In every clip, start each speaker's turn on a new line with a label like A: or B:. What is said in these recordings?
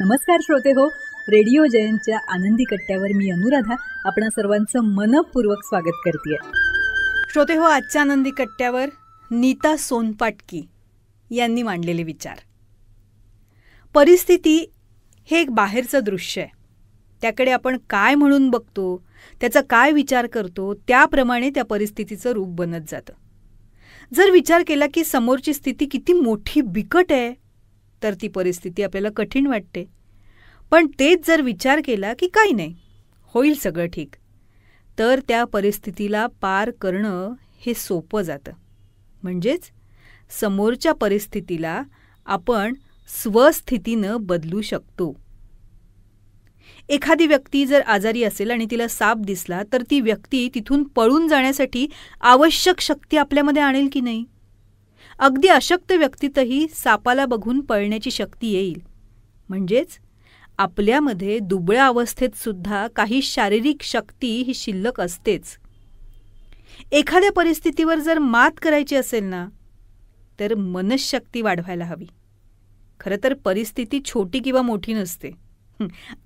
A: नमस्कार श्रोते हो, रेडिओ जयंतच्या आनंदी कट्ट्यावर मी अनुराधा आपणा सर्वांचं मनपूर्वक स्वागत करते.
B: श्रोते हो, आजच्या आनंदी कट्ट्यावर नीता सोनपाटकी यांनी मांडलेले विचार. परिस्थिती हे एक बाहेरचं दृश्य आहे. त्याकडे आपण काय म्हणून बघतो, त्याचा काय विचार करतो, त्याप्रमाणे त्या परिस्थितीचं रूप बनत जातं. जर विचार केला की समोरची स्थिती किती मोठी बिकट आहे, तर ती परिस्थिती आपल्याला कठीण वाटते. पण तेच जर विचार केला की काही नाही, होईल सगळं ठीक, तर त्या परिस्थितीला पार करणं हे सोपं जातं. म्हणजेच समोरच्या परिस्थितीला आपण स्वस्थितीनं बदलू शकतो. एखादी व्यक्ती जर आजारी असेल आणि तिला साप दिसला, तर ती व्यक्ती तिथून पळून जाण्यासाठी आवश्यक शक्ती आपल्यामध्ये आणेल की नाही? अगदी अशक्त व्यक्तीतही सापाला बघून पळण्याची शक्ती येईल. म्हणजेच आपल्यामध्ये दुबळ्या अवस्थेत सुद्धा काही शारीरिक शक्ती ही शिल्लक असतेच. एखाद्या परिस्थितीवर जर मात करायची असेल ना, तर मनःशक्ती वाढवायला हवी. खरं तर परिस्थिती छोटी किंवा मोठी नसते,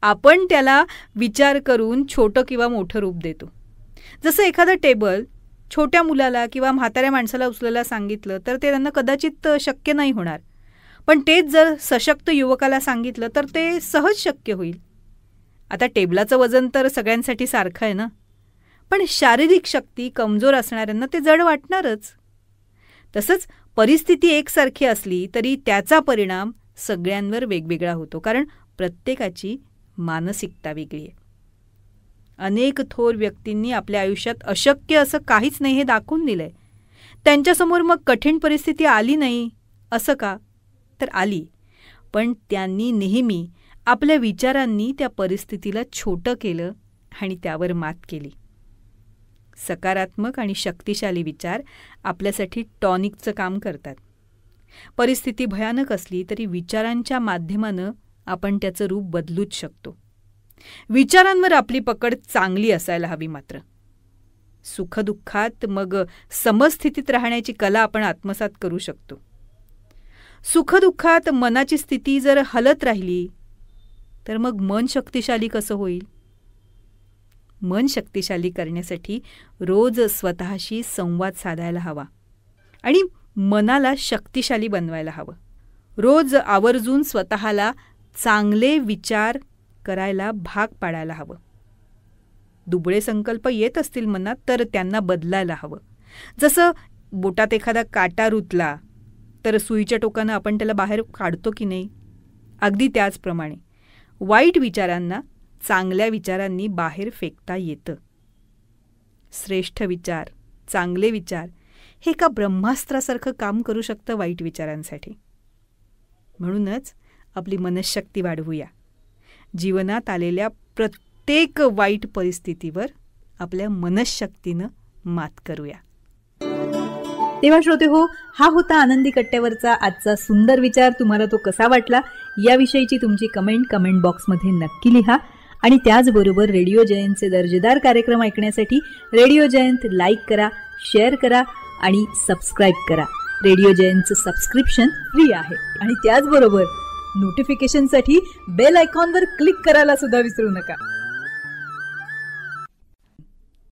B: आपण त्याला विचार करून छोटं किंवा मोठं रूप देतो. जसं एखादं टेबल छोट्या मुलाला किंवा म्हाताऱ्या माणसाला उचलायला सांगितलं तर ते त्यांना कदाचित शक्य नाही होणार, पण तेच जर सशक्त युवकाला सांगितलं तर ते सहज शक्य होईल. आता टेबलाचं वजन तर सगळ्यांसाठी सारखं आहे ना, पण शारीरिक शक्ती कमजोर असणाऱ्यांना ते जड वाटणारच. तसंच परिस्थिती एकसारखी असली तरी त्याचा परिणाम सगळ्यांवर वेगवेगळा होतो, कारण प्रत्येकाची मानसिकता वेगळी आहे. अनेक थोर व्यक्तींनी आपल्या आयुष्यात अशक्य असं काहीच नाही हे दाखवून दिलंय. त्यांच्यासमोर मग कठीण परिस्थिती आली नाही असं का? तर आली, पण त्यांनी नेहमी आपल्या विचारांनी त्या परिस्थितीला छोटं केलं आणि त्यावर मात केली. सकारात्मक आणि शक्तिशाली विचार आपल्यासाठी टॉनिकचं काम करतात. परिस्थिती भयानक असली तरी विचारांच्या माध्यमानं आपण त्याचं रूप बदलूच शकतो. विचारांवर आपली पकड चांगली असायला हवी. मात्र सुखदुःखात मग समस्थितीत राहण्याची कला आपण आत्मसात करू शकतो. सुखदुःखात मनाची स्थिती जर हलत राहिली तर मग मन शक्तिशाली कसं होईल? मन शक्तिशाली करण्यासाठी रोज स्वतःशी संवाद साधायला हवा आणि मनाला शक्तिशाली बनवायला हवं. रोज आवर्जून स्वतःला चांगले विचार करायला भाग पाडायला हवं. दुबळे संकल्प येत असतील मनात तर त्यांना बदलायला हवं. जसं बोटात एखादा काटा रुतला तर सुईच्या टोकानं आपण त्याला बाहेर काढतो की नाही, अगदी त्याचप्रमाणे वाईट विचारांना चांगल्या विचारांनी बाहेर फेकता येतं. श्रेष्ठ विचार, चांगले विचार हे एका ब्रह्मास्त्रासारखं काम करू शकतं वाईट विचारांसाठी. म्हणूनच आपली मनःशक्ती वाढवूया. जीवनात आलेल्या प्रत्येक वाईट परिस्थितीवर आपल्या मनःशक्तीनं मात करूया.
A: तेव्हा श्रोते हो, हा होता आनंदी कट्ट्यावरचा आजचा सुंदर विचार. तुम्हाला तो कसा वाटला याविषयीची तुमची कमेंट बॉक्समध्ये नक्की लिहा. आणि त्याचबरोबर रेडिओ जयंतचे दर्जेदार कार्यक्रम ऐकण्यासाठी रेडिओ जयंत लाईक करा, शेअर करा आणि सबस्क्राईब करा. रेडिओ जयंतचं सबस्क्रिप्शन फ्री आहे. आणि त्याचबरोबर नोटिफिकेशनसाठी बेल आयकॉनवर क्लिक करायला सुद्धा विसरू नका.